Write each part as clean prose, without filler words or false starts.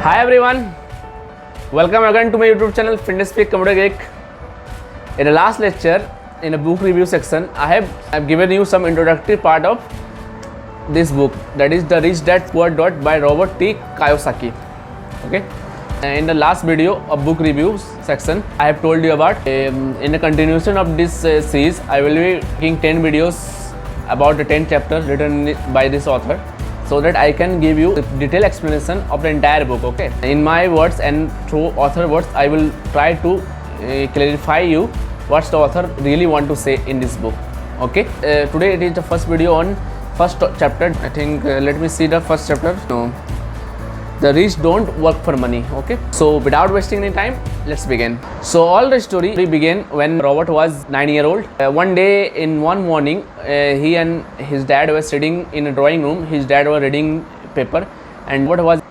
Hi everyone, welcome again to my YouTube channel Fitness Peak Computer Geek. In the last lecture, in the book review section, I have given you some introductory part of this book, that is The Rich Dad Poor Dad by Robert T. Kiyosaki. Okay. In the last video of book reviews section, I have told you about in the continuation of this series, I will be making 10 videos about the 10 chapters written by this author, so that I can give you a detailed explanation of the entire book. Okay, in my words and through author words, I will try to clarify you what the author really want to say in this book. Okay, today it is the first video on first chapter. I think let me see the first chapter. No, the rich don't work for money. Okay, so without wasting any time, let's begin. So all the story began when Robert was 9-year-old. One day in one morning, he and his dad were sitting in a drawing room. His dad was reading paper and Robert was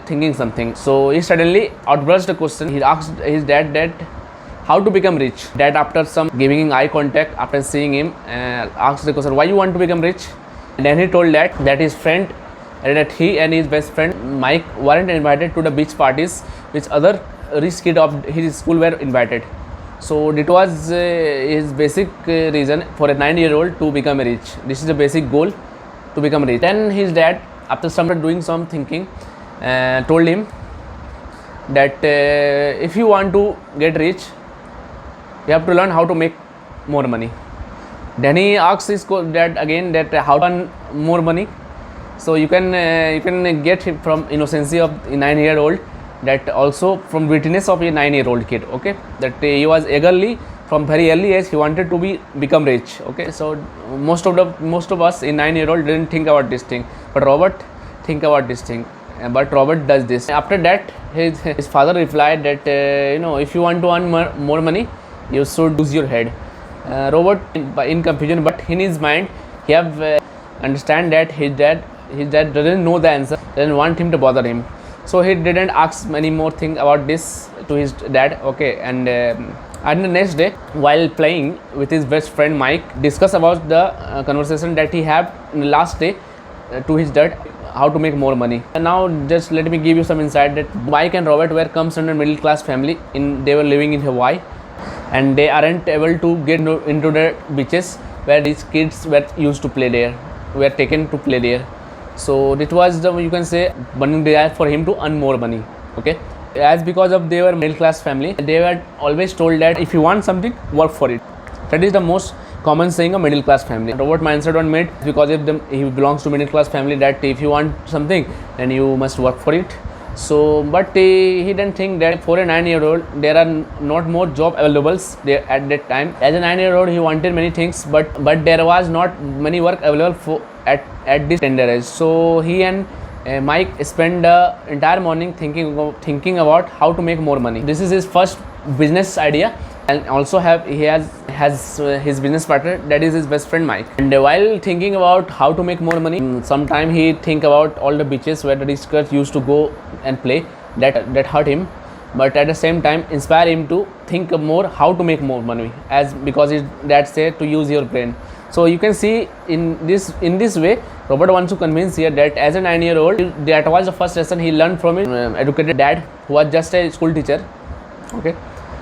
thinking something. So he suddenly outburst a question. He asked his dad that how to become rich. Dad, after some giving him eye contact, after seeing him, asked the question, why you want to become rich? And then he told that his friend, that he and his best friend Mike weren't invited to the beach parties which other rich kids of his school were invited. So it was his basic reason for a 9-year-old to become rich. This is the basic goal, to become rich. Then his dad, after some doing some thinking, told him that if you want to get rich, you have to learn how to make more money. Then he asked his dad again that how to earn more money. So you can get him from innocency of a 9-year-old, that also from wittiness of a 9-year-old kid. Okay, that he was eagerly from very early age he wanted to become rich. Okay, so most of us in 9-year-old didn't think about this thing, but Robert think about this thing. But Robert does this. After that, his father replied that if you want to earn more money, you should use your head. Robert in confusion, but in his mind he have understand that his dad doesn't know the answer, doesn't want him to bother him, so he didn't ask many more things about this to his dad. Okay, and the next day, while playing with his best friend Mike, discuss about the conversation that he had in the last day to his dad, how to make more money. And now just let me give you some insight that Mike and Robert were comes from a middle class family. They were living in Hawaii, and they aren't able to get into the beaches where these kids were used to play there, were taken to play there. So it was the, you can say, burning desire for him to earn more money. Okay, as because of they were middle class family, they were always told that if you want something, work for it. That is the most common saying of middle class family. Robert mindset was made because he belongs to middle class family, that if you want something, then you must work for it. So, but he didn't think that for a 9-year-old there are not more job available there at that time. As a 9-year-old, he wanted many things, but there was not many work available for at this tender age. So he and Mike spent the entire morning thinking about how to make more money. This is his first business idea, and also he has his business partner, that is his best friend Mike. And while thinking about how to make more money, sometime he think about all the beaches where the rich kids used to go and play. That hurt him, but at the same time inspire him to think more how to make more money, as because his dad said to use your brain. So you can see in this way, Robert wants to convince here that as a 9-year-old, that was the first lesson he learned from his educated dad, who was just a school teacher. Okay,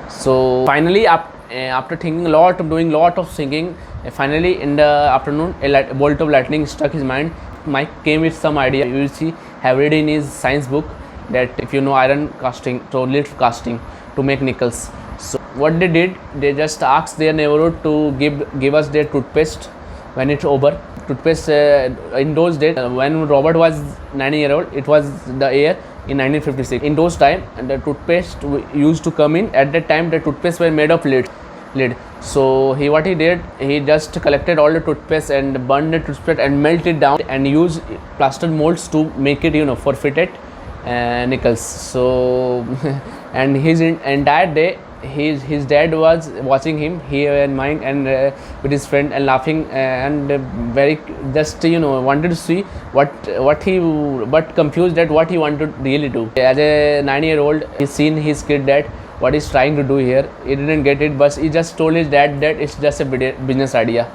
so finally after thinking a lot, doing lot of thinking, finally in the afternoon a bolt of lightning struck his mind. Mike came with some idea. You will see, have read in his science book that if you know iron casting, so lead casting to make nickels. So what they did, they just asked their neighborhood to give us their toothpaste when it's over. Toothpaste in those days, when Robert was 9-year-old, it was the year in 1956. In those time, the toothpaste used to come in. At that time, the toothpaste were made of lead. So what he did, he just collected all the toothpaste and burned the toothpaste and melted it down and used plaster molds to make it for fitted nickels. So and his entire day, his dad was watching him, he and Mike, and with his friend, and laughing and very just wanted to see but confused that what he wanted to really do. As a 9-year-old, he seen his kid that what he's trying to do here. He didn't get it, but he just told his dad that it's just a business idea.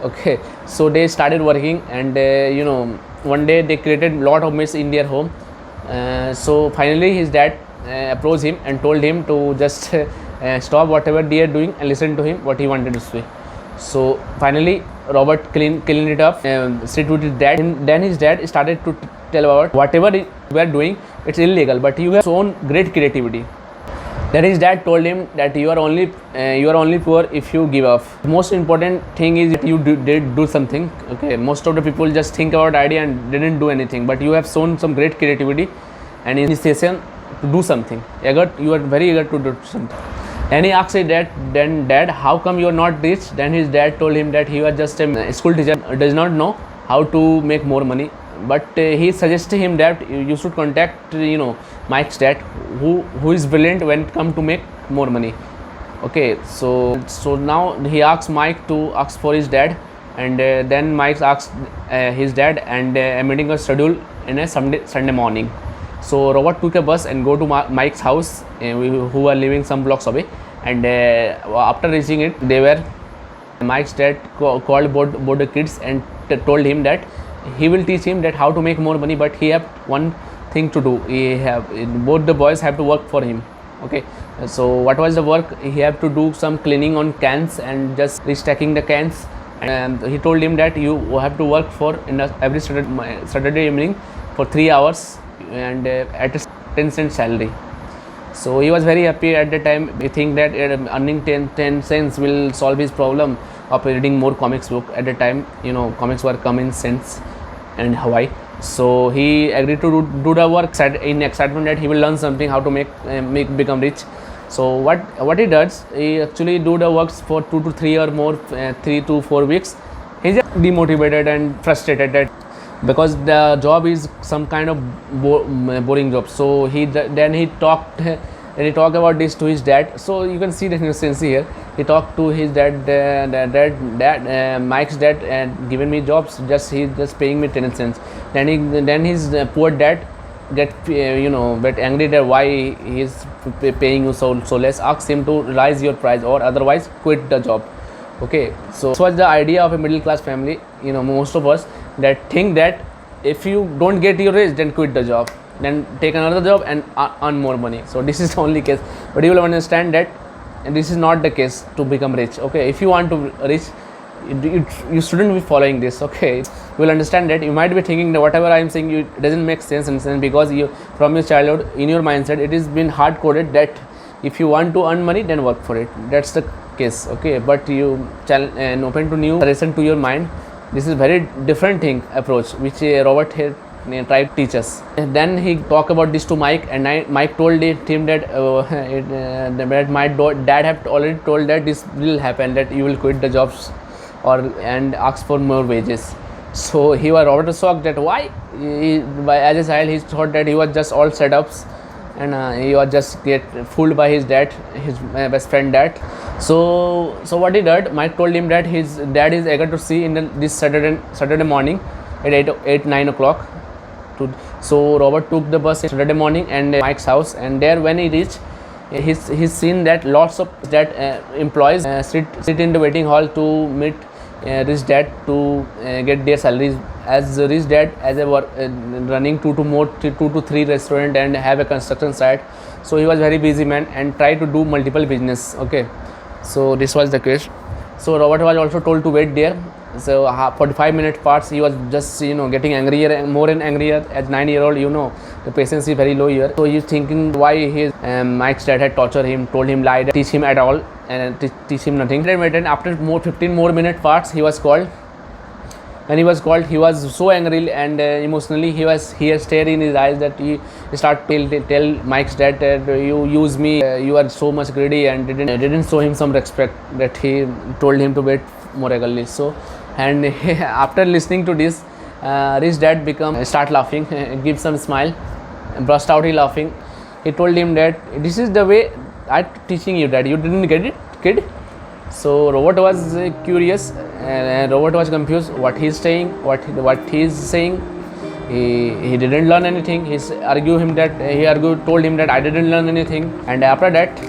Okay, so they started working, and one day they created a lot of mess in their home. So finally his dad approached him and told him to just stop whatever they are doing and listen to him what he wanted to say. So finally Robert cleaned it up, sit with his dad, and then his dad started to tell about whatever we are doing, it's illegal, but you have shown great creativity. Then his dad told him that you are only poor if you give up. The most important thing is that you did do something. Okay, most of the people just think about idea and didn't do anything, but you have shown some great creativity, and in this session to do something. You are very eager to do something. And he asked his dad, then dad, how come you are not rich? Then his dad told him that he was just a school teacher, does not know how to make more money. But he suggested him that you should contact Mike's dad, who is brilliant when it comes to make more money. Okay, so now he asked Mike to ask for his dad, and then Mike asked his dad, and a meeting was scheduled in a Sunday morning. So Robert took a bus and go to Mike's house, who were living some blocks away, and after reaching it, Mike's dad called both the kids and told him that he will teach him that how to make more money, but he have one thing to do. Both the boys have to work for him. Okay, so what was the work? He have to do some cleaning on cans and just restacking the cans, and he told him that you have to work for every Saturday evening for 3 hours and at a 10-cent salary. So he was very happy at the time. He think that earning 10 cents will solve his problem of reading more comics book. At the time, comics were come in cents in Hawaii. So he agreed to do the work in excitement that he will learn something how to become rich. So what he does, he actually do the works for 2 to 3 or more 3 to 4 weeks. He's just demotivated and frustrated that because the job is some kind of boring job. So he talked about this to his dad. So you can see the innocency here. He talked to his dad. Mike's dad given me jobs. He's just paying me 10 cents. Then his poor dad get angry that why he's paying you so less. Ask him to raise your price or otherwise quit the job. Okay, so this was the idea of a middle class family. Most of us that think that if you don't get your raise, then quit the job, then take another job and earn more money. So this is the only case, but you will understand that this is not the case to become rich. Okay, if you want to rich, you shouldn't be following this. Okay, you will understand that you might be thinking that whatever I am saying it doesn't make sense, and because you from your childhood in your mindset it has been hard coded that if you want to earn money, then work for it. That's the case. Okay, but you and open to new suggestion to your mind. This is very different approach which Robert here tried to teach us. And then he talked about this to Mike, and Mike told him that my dad have already told that this will happen, that you will quit the jobs and ask for more wages. So Robert was shocked that why? As a child he thought that he was just all setups, and he was just get fooled by his dad, his best friend dad. So what he did, Mike told him that his dad is eager to see in this Saturday morning at 8-9 o'clock. So Robert took the bus Saturday morning and Mike's house, and there when he reached, he's seen that lots of employees sit in the waiting hall to meet rich dad to get their salaries. As rich dad running 2 to 3 restaurant and have a construction site, so he was very busy man and tried to do multiple business. Okay, so this was the case. So Robert was also told to wait there. So 45-minute parts, he was just getting angrier and more and angrier. As 9-year-old, the patience is very low here. So he's thinking why his Mike's dad had tortured him, told him lie, teach him at all, and teach him nothing. Then after 15 more minute parts, he was called. When he was called, he was so angry and emotionally he had stared in his eyes that he started to tell Mike's dad that you use me, you are so much greedy, and didn't show him some respect, that he told him to wait more eagerly. So, and after listening to this, rich dad start laughing, give some smile, burst out laughing. He told him that this is the way I'm teaching you, that you didn't get it, kid. So Robert was curious and Robert was confused what he's saying, what he's saying. He didn't learn anything. Told him that I didn't learn anything. And after that